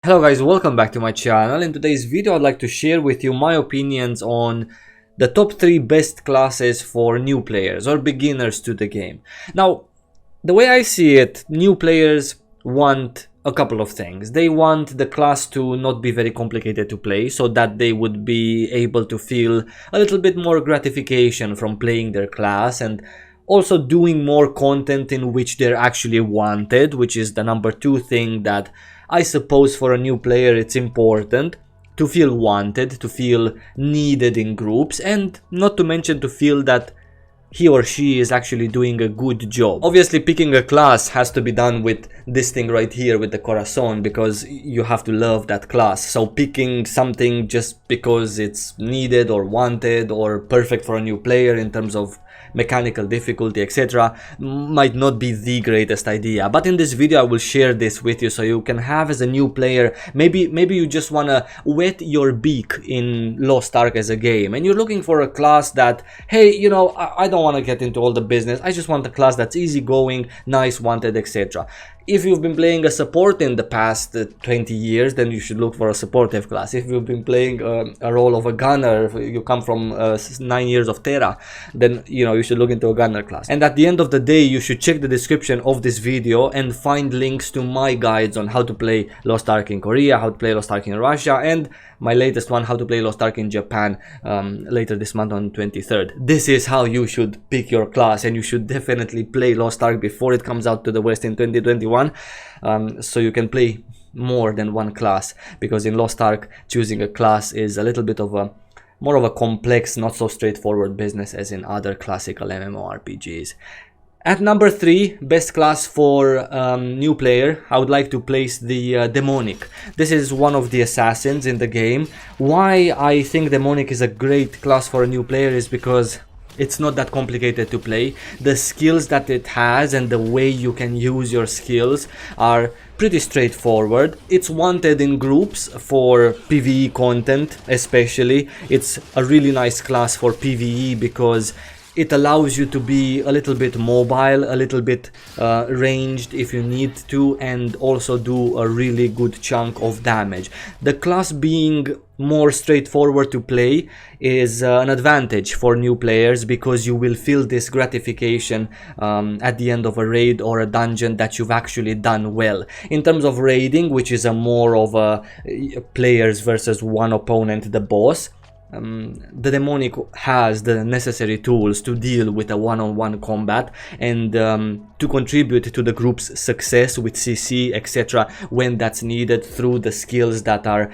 Hello guys, welcome back to my channel. In today's video I'd like to share with you my opinions on the top 3 best classes for new players or beginners to the game. Now, the way I see it, new players want a couple of things. They want the class to not be very complicated to play so that they would be able to feel a little bit more gratification from playing their class and also doing more content in which they're actually wanted, which is the number 2 thing that I suppose for a new player it's important to feel wanted, to feel needed in groups, and not to mention to feel that he or she is actually doing a good job. Obviously, picking a class has to be done with this thing right here with the corazon, because you have to love that class. So picking something just because it's needed or wanted or perfect for a new player in terms of mechanical difficulty, etc., might not be the greatest idea. But in this video I will share this with you so you can have, as a new player, maybe you just want to wet your beak in Lost Ark as a game and you're looking for a class that, hey, you know, I don't want to get into all the business, I just want a class that's easygoing, nice, wanted, etc. If you've been playing a support in the past 20 years, then you should look for a supportive class. If you've been playing a role of a gunner, if you come from 9 years of Terra, then you should look into a gunner class. And at the end of the day, you should check the description of this video and find links to my guides on how to play Lost Ark in Korea, how to play Lost Ark in Russia, and my latest one, how to play Lost Ark in Japan, later this month on 23rd. This is how you should pick your class, and you should definitely play Lost Ark before it comes out to the West in 2021, so you can play more than one class, because in Lost Ark choosing a class is a little bit of a more of a complex, not so straightforward business as in other classical MMORPGs. At number 3, best class for new player, I would like to place the Demonic. This is one of the assassins in the game. Why I think Demonic is a great class for a new player is because it's not that complicated to play. The skills that it has and the way you can use your skills are pretty straightforward. It's wanted in groups for PvE content especially. It's a really nice class for PvE because it allows you to be a little bit mobile, a little bit ranged if you need to, and also do a really good chunk of damage. The class being more straightforward to play is an advantage for new players, because you will feel this gratification at the end of a raid or a dungeon that you've actually done well. In terms of raiding, which is a more of a players versus one opponent, the boss, the Demonic has the necessary tools to deal with a one-on-one combat and to contribute to the group's success with CC, etc., when that's needed, through the skills that are,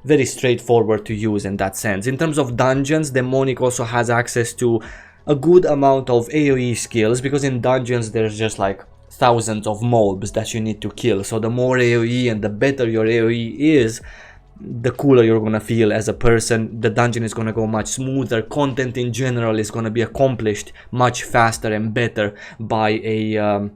very straightforward to use in that sense. In terms of dungeons, Demonic also has access to a good amount of AoE skills, because in dungeons there's just like thousands of mobs that you need to kill. So the more AoE and the better your AoE is, the cooler you're gonna feel as a person. The dungeon is gonna go much smoother. Content in general is gonna be accomplished much faster and better by a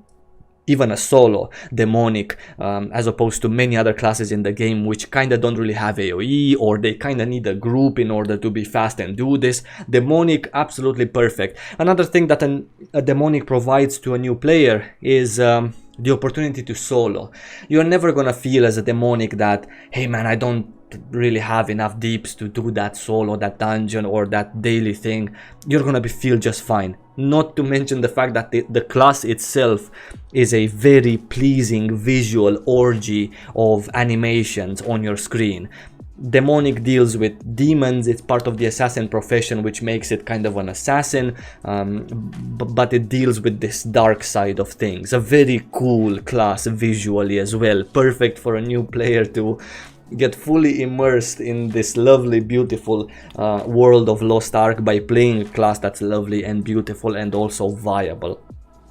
even a solo Demonic, as opposed to many other classes in the game which kinda don't really have AoE, or they kinda need a group in order to be fast and do this. Demonic, absolutely perfect. Another thing that a Demonic provides to a new player is the opportunity to solo. You're never gonna feel as a Demonic that, hey man, I don't really have enough deeps to do that solo, that dungeon, or that daily thing. You're gonna feel just fine. Not to mention the fact that the class itself is a very pleasing visual orgy of animations on your screen. Demonic deals with demons. It's part of the assassin profession, which makes it kind of an assassin, but it deals with this dark side of things. A very cool class visually as well, perfect for a new player to get fully immersed in this lovely, beautiful world of Lost Ark by playing a class that's lovely and beautiful and also viable.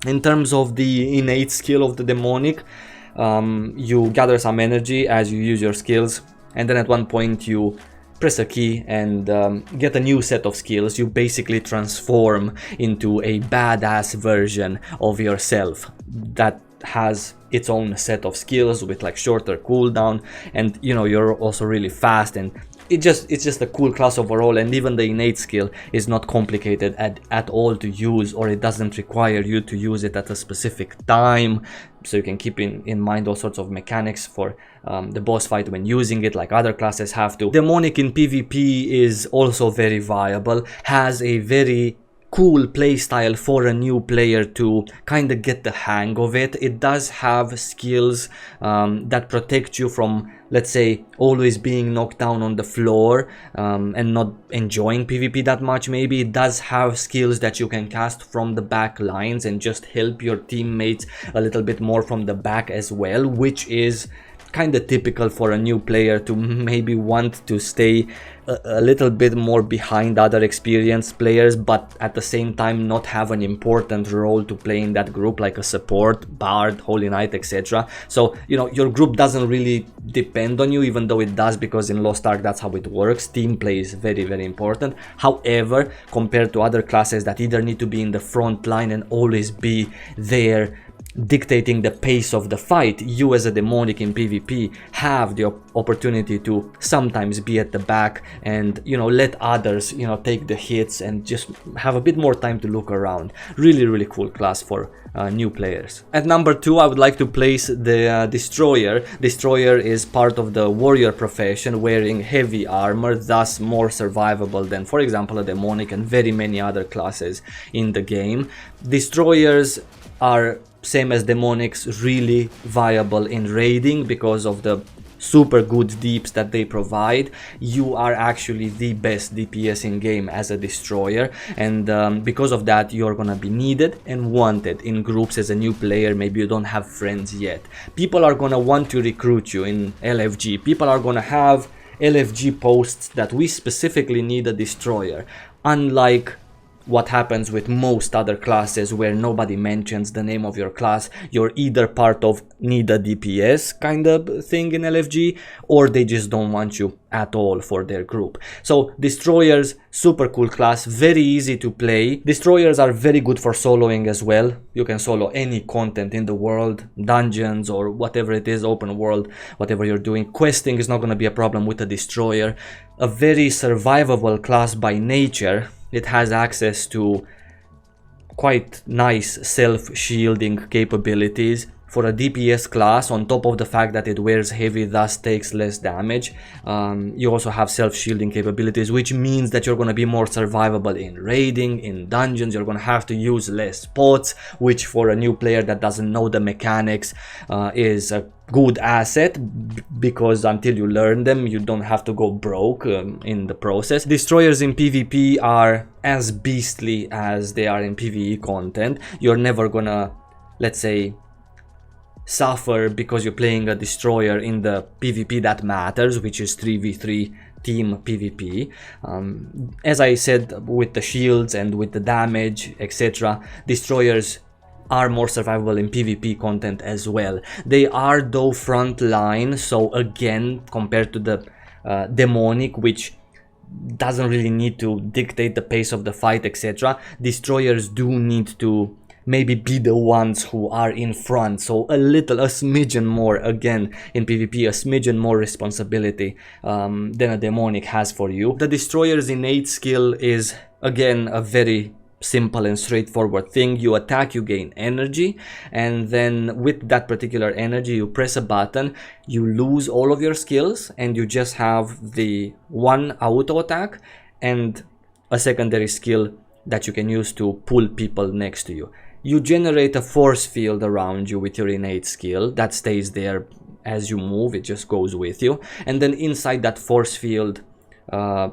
In terms of the innate skill of the Demonic, you gather some energy as you use your skills, and then at one point you press a key and get a new set of skills. You basically transform into a badass version of yourself that has its own set of skills with like shorter cooldown, and you're also really fast and it's just a cool class overall, and even the innate skill is not complicated at all to use, or it doesn't require you to use it at a specific time, so you can keep in mind all sorts of mechanics for the boss fight when using it, like other classes have to. Demonic in PvP is also very viable, has a very cool playstyle for a new player to kind of get the hang of it. It does have skills that protect you from, let's say, always being knocked down on the floor and not enjoying PvP that much. Maybe it does have skills that you can cast from the back lines and just help your teammates a little bit more from the back as well, which is kind of typical for a new player to maybe want to stay a little bit more behind other experienced players, but at the same time not have an important role to play in that group, like a support, bard, holy knight, etc. So, you know, your group doesn't really depend on you, even though it does, because in Lost Ark that's how it works. Team play is very, very important. However, compared to other classes that either need to be in the front line and always be there dictating the pace of the fight, you as a demonic in PvP have the opportunity to sometimes be at the back and, you know, let others, you know, take the hits and just have a bit more time to look around. Really, really cool class for new players. At number 2, I would like to place the Destroyer. Destroyer is part of the warrior profession, wearing heavy armor, thus more survivable than, for example, a demonic and very many other classes in the game. Destroyers are, same as demonics, really viable in raiding because of the super good deeps that they provide. You are actually the best DPS in game as a destroyer, and because of that you're gonna be needed and wanted in groups as a new player. Maybe you don't have friends yet. People are gonna want to recruit you in LFG. People are gonna have LFG posts that we specifically need a destroyer, unlike what happens with most other classes where nobody mentions the name of your class. You're either part of need a DPS kind of thing in LFG, or they just don't want you at all for their group. So Destroyers, super cool class, very easy to play. Destroyers are very good for soloing as well. You can solo any content in the world, dungeons or whatever it is, open world, whatever you're doing. Questing is not going to be a problem with a Destroyer. A very survivable class by nature. It has access to quite nice self-shielding capabilities for a DPS class, on top of the fact that it wears heavy, thus takes less damage. You also have self-shielding capabilities, which means that you're going to be more survivable in raiding, in dungeons. You're going to have to use less pots, which for a new player that doesn't know the mechanics is a good asset, because until you learn them you don't have to go broke in the process. Destroyers in PvP are as beastly as they are in PvE content. You're never gonna, let's say, suffer because you're playing a destroyer in the PvP that matters, which is 3v3 team PvP. As I said, with the shields and with the damage, etc., destroyers are more survivable in PvP content as well. They are though front line, so again, compared to the demonic, which doesn't really need to dictate the pace of the fight, etc., destroyers do need to maybe be the ones who are in front, so a smidgen more, again, in PvP, a smidgen more responsibility than a demonic has for you. The destroyer's innate skill is, again, a very simple and straightforward thing. You attack, you gain energy, and then with that particular energy you press a button, you lose all of your skills, and you just have the one auto attack and a secondary skill that you can use to pull people next to you. You generate a force field around you with your innate skill that stays there as you move. It just goes with you, and then inside that force field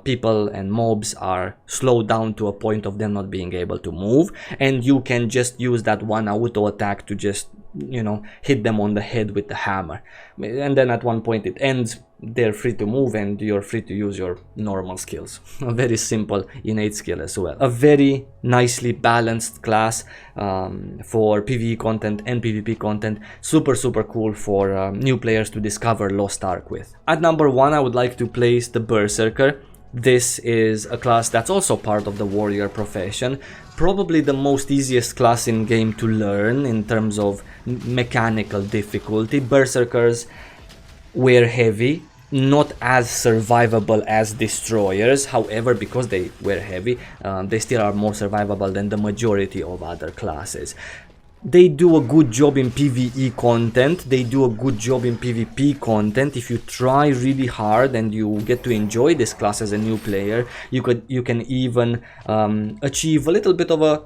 people and mobs are slowed down to a point of them not being able to move, and you can just use that one auto attack to just, you know, hit them on the head with the hammer, and then at one point it ends. They're free to move and you're free to use your normal skills. A very simple innate skill as well. A very nicely balanced class for PvE content and PvP content. Super cool for new players to discover Lost Ark with. At number 1, I would like to place the Berserker. This is a class that's also part of the warrior profession. Probably the most easiest class in game to learn in terms of mechanical difficulty. Berserkers wear heavy, not as survivable as destroyers. However, because they were heavy, they still are more survivable than the majority of other classes. They do a good job in PvE content, they do a good job in PvP content. If you try really hard and you get to enjoy this class as a new player, you can even achieve a little bit of a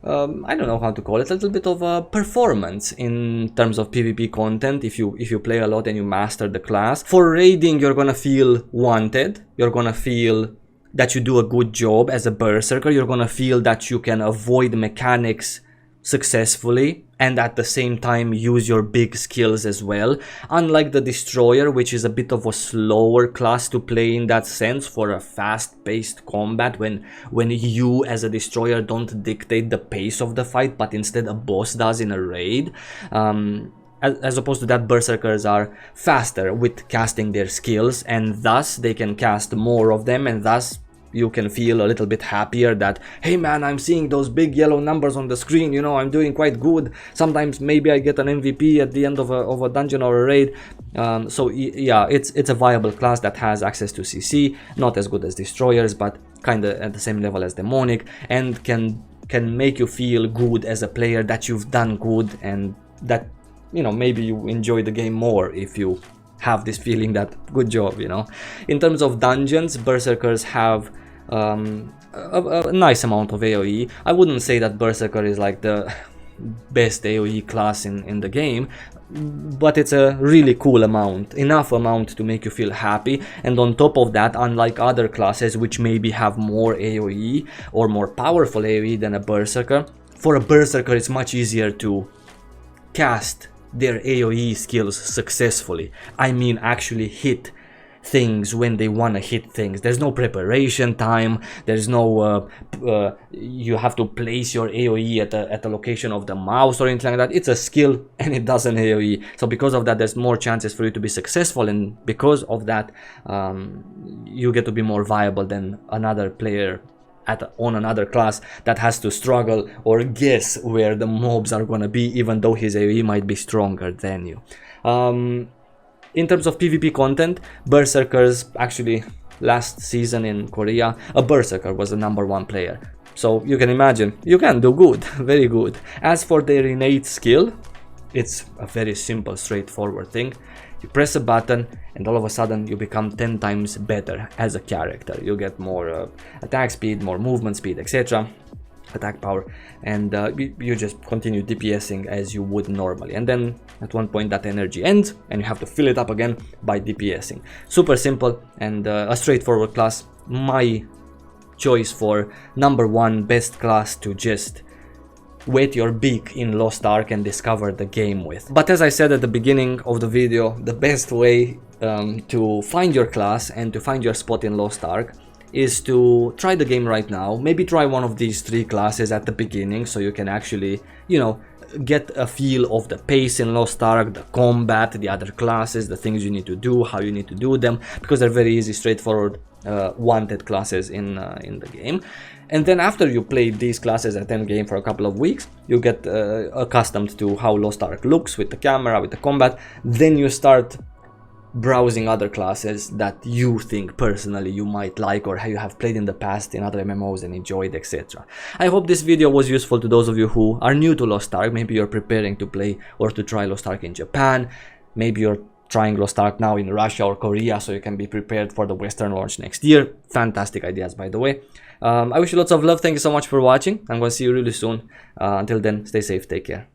I don't know how to call it, a little bit of a performance in terms of PvP content if you play a lot and you master the class. For raiding, you're gonna feel wanted, you're gonna feel that you do a good job as a berserker, you're gonna feel that you can avoid mechanics successfully and at the same time use your big skills as well, unlike the destroyer, which is a bit of a slower class to play in that sense for a fast-paced combat, when you as a destroyer don't dictate the pace of the fight but instead a boss does in a raid. As opposed to that, berserkers are faster with casting their skills, and thus they can cast more of them, and thus you can feel a little bit happier that, hey man, I'm seeing those big yellow numbers on the screen, you know, I'm doing quite good. Sometimes maybe I get an MVP at the end of a dungeon or a raid. So yeah, it's a viable class that has access to CC, not as good as destroyers, but kind of at the same level as demonic, and can make you feel good as a player, that you've done good, and that, you know, maybe you enjoy the game more if you have this feeling that good job, you know. In terms of dungeons, berserkers have a nice amount of AoE. I wouldn't say that berserker is like the best AoE class in the game, but it's a really cool amount, enough amount to make you feel happy. And on top of that, unlike other classes which maybe have more AoE or more powerful AoE than a berserker, for a berserker it's much easier to cast their AoE skills successfully. I mean, actually hit things when they want to hit things. There's no preparation time, there's no you have to place your AoE at the location of the mouse or anything like that. It's a skill and it does an AoE. So because of that, there's more chances for you to be successful, and because of that, you get to be more viable than another player on another class that has to struggle or guess where the mobs are gonna be, even though his AoE might be stronger than you. In terms of PvP content, berserkers, actually last season in Korea, a berserker was the #1 player. So you can imagine, you can do good, very good. As for their innate skill, it's a very simple, straightforward thing. You press a button and all of a sudden you become 10 times better as a character. You get more attack speed, more movement speed, etc. Attack power, and you just continue DPSing as you would normally, and then at one point that energy ends and you have to fill it up again by DPSing. Super simple and a straightforward class. My choice for #1 best class to just wet your beak in Lost Ark and discover the game with. But as I said at the beginning of the video, the best way to find your class and to find your spot in Lost Ark is to try the game right now. Maybe try one of these 3 classes at the beginning, so you can actually, you know, get a feel of the pace in Lost Ark, the combat, the other classes, the things you need to do, how you need to do them, because they're very easy, straightforward, wanted classes in the game. And then after you play these classes at end game for a couple of weeks, you get accustomed to how Lost Ark looks with the camera, with the combat. Then you start browsing other classes that you think personally you might like, or how you have played in the past in other MMOs and enjoyed, etc. I hope this video was useful to those of you who are new to Lost Ark. Maybe you're preparing to play or to try Lost Ark in Japan. Maybe you're trying Lost Ark now in Russia or Korea, so you can be prepared for the Western launch next year. Fantastic ideas, by the way. I wish you lots of love. Thank you so much for watching. I'm going to see you really soon. Until then, stay safe, take care.